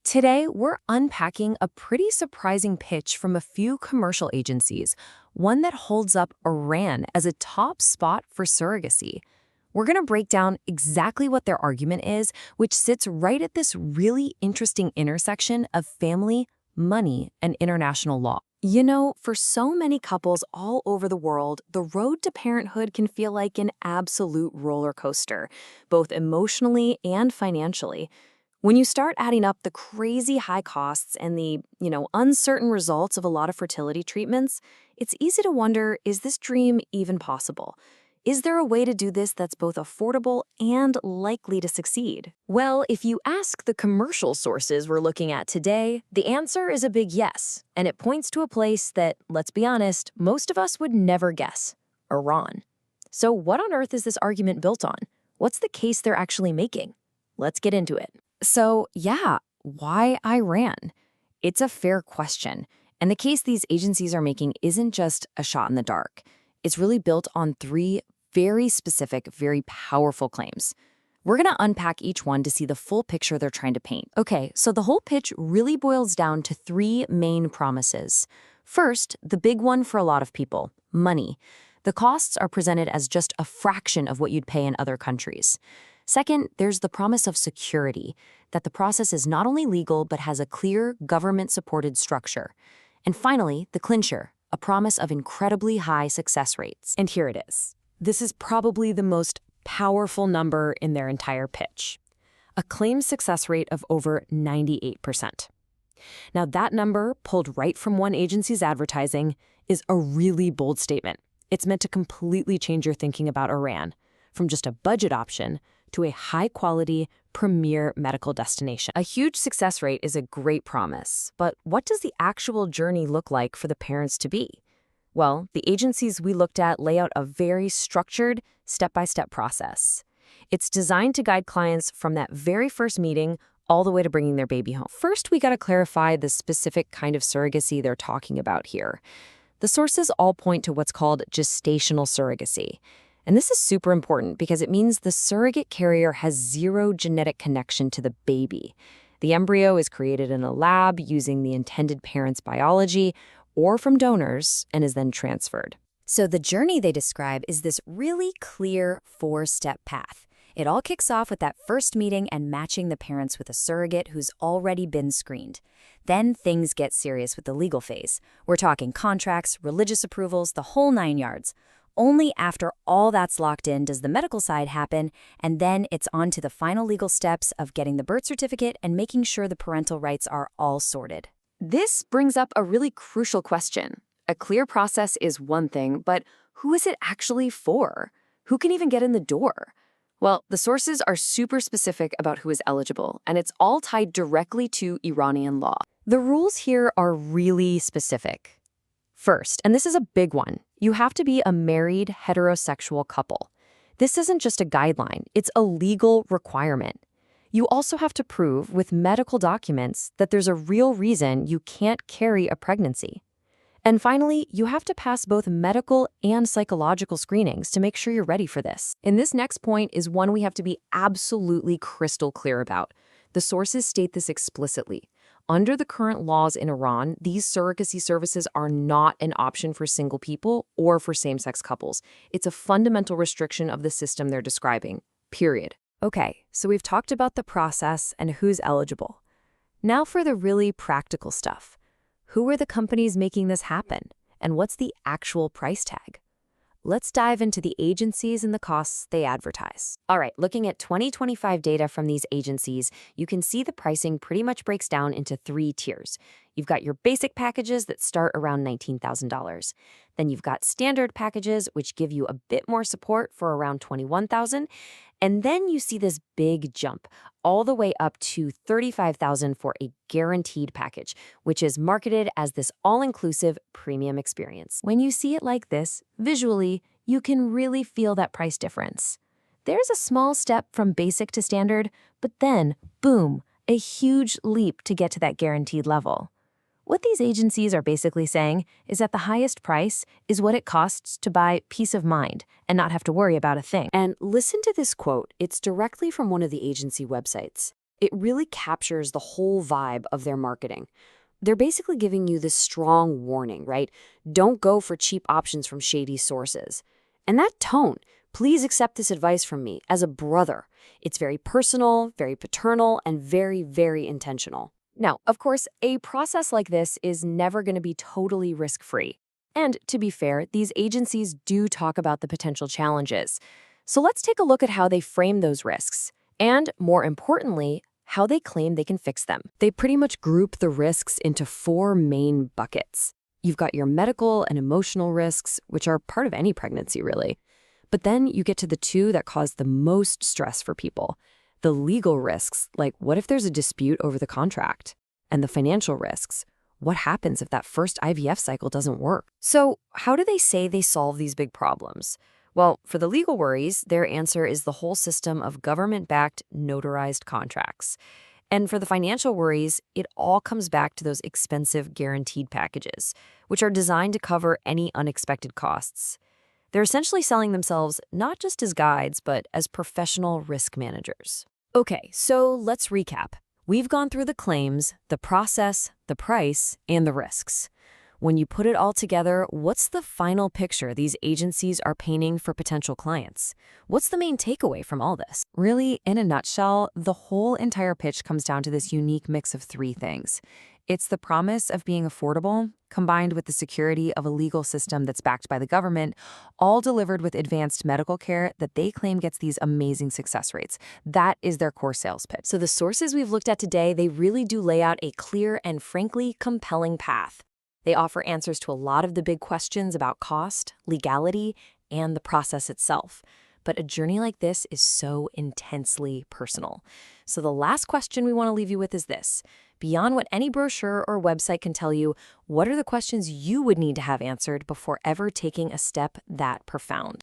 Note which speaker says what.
Speaker 1: Today, we're unpacking a pretty surprising pitch from a few commercial agencies, one that holds up Iran as a top spot for surrogacy. We're going to break down exactly what their argument is, which sits right at this really interesting intersection of family, money, and international law. You know, for so many couples all over the world, the road to parenthood can feel like an absolute roller coaster, both emotionally and financially. When you start adding up the crazy high costs and the, uncertain results of a lot of fertility treatments, it's easy to wonder, is this dream even possible? Is there a way to do this that's both affordable and likely to succeed? Well, if you ask the commercial sources we're looking at today, the answer is a big yes, and it points to a place that, let's be honest, most of us would never guess: Iran. So what on earth is this argument built on? What's the case they're actually making? Let's get into it. So, yeah, why Iran? It's a fair question. And the case these agencies are making isn't just a shot in the dark. It's really built on three very specific, very powerful claims. We're going to unpack each one to see the full picture they're trying to paint. Okay, so the whole pitch really boils down to three main promises. First, the big one for a lot of people: money. The costs are presented as just a fraction of what you'd pay in other countries. Second, there's the promise of security, that the process is not only legal but has a clear, government-supported structure. And finally, the clincher, a promise of incredibly high success rates. And here it is. This is probably the most powerful number in their entire pitch: a claimed success rate of over 98%. Now, that number, pulled right from one agency's advertising, is a really bold statement. It's meant to completely change your thinking about Iran, from just a budget option to a high-quality, premier medical destination. A huge success rate is a great promise, but what does the actual journey look like for the parents-to-be? Well, the agencies we looked at lay out a very structured, step-by-step process. It's designed to guide clients from that very first meeting all the way to bringing their baby home. First, we got to clarify the specific kind of surrogacy they're talking about here. The sources all point to what's called gestational surrogacy. And this is super important because it means the surrogate carrier has zero genetic connection to the baby. The embryo is created in a lab using the intended parent's biology or from donors and is then transferred. So the journey they describe is this really clear four-step path. It all kicks off with that first meeting and matching the parents with a surrogate who's already been screened. Then things get serious with the legal phase. We're talking contracts, religious approvals, the whole 9 yards. Only after all that's locked in does the medical side happen, and then it's on to the final legal steps of getting the birth certificate and making sure the parental rights are all sorted. This brings up a really crucial question. A clear process is one thing, but who is it actually for? Who can even get in the door? Well, the sources are super specific about who is eligible, and it's all tied directly to Iranian law. The rules here are really specific. First, and this is a big one, you have to be a married heterosexual couple. This isn't just a guideline, it's a legal requirement. You also have to prove with medical documents that there's a real reason you can't carry a pregnancy. And finally, you have to pass both medical and psychological screenings to make sure you're ready for this. And this next point is one we have to be absolutely crystal clear about. The sources state this explicitly. Under the current laws in Iran, these surrogacy services are not an option for single people or for same-sex couples. It's a fundamental restriction of the system they're describing, period. Okay, so we've talked about the process and who's eligible. Now for the really practical stuff. Who are the companies making this happen? And what's the actual price tag? Let's dive into the agencies and the costs they advertise. All right, looking at 2025 data from these agencies, you can see the pricing pretty much breaks down into three tiers. You've got your basic packages that start around $19,000. Then you've got standard packages, which give you a bit more support for around $21,000. And then you see this big jump all the way up to $35,000 for a guaranteed package, which is marketed as this all-inclusive premium experience. When you see it like this, visually, you can really feel that price difference. There's a small step from basic to standard, but then, boom, a huge leap to get to that guaranteed level. What these agencies are basically saying is that the highest price is what it costs to buy peace of mind and not have to worry about a thing. And listen to this quote. It's directly from one of the agency websites.
Speaker 2: It really captures the whole vibe of their marketing. They're basically giving you this strong warning, right? Don't go for cheap options from shady sources. And that tone, please accept this advice from me as a brother. It's very personal, very paternal, and very, very intentional.
Speaker 1: Now, of course, a process like this is never going to be totally risk-free. And to be fair, these agencies do talk about the potential challenges. So let's take a look at how they frame those risks. And more importantly, how they claim they can fix them. They pretty much group the risks into four main buckets. You've got your medical and emotional risks, which are part of any pregnancy, really. But then you get to the two that cause the most stress for people. The legal risks, like what if there's a dispute over the contract? And the financial risks, what happens if that first IVF cycle doesn't work? So how do they say they solve these big problems? Well, for the legal worries, their answer is the whole system of government-backed, notarized contracts. And for the financial worries, it all comes back to those expensive guaranteed packages, which are designed to cover any unexpected costs. They're essentially selling themselves not just as guides, but as professional risk managers. Okay, so let's recap. We've gone through the claims, the process, the price, and the risks. When you put it all together, what's the final picture these agencies are painting for potential clients? What's the main takeaway from all this? Really, in a nutshell, the whole entire pitch comes down to this unique mix of three things. It's the promise of being affordable, combined with the security of a legal system that's backed by the government, all delivered with advanced medical care that they claim gets these amazing success rates. That is their core sales pitch. So the sources we've looked at today, they really do lay out a clear and frankly compelling path. They offer answers to a lot of the big questions about cost, legality, and the process itself. But a journey like this is so intensely personal. So the last question we want to leave you with is this. Beyond what any brochure or website can tell you, what are the questions you would need to have answered before ever taking a step that profound?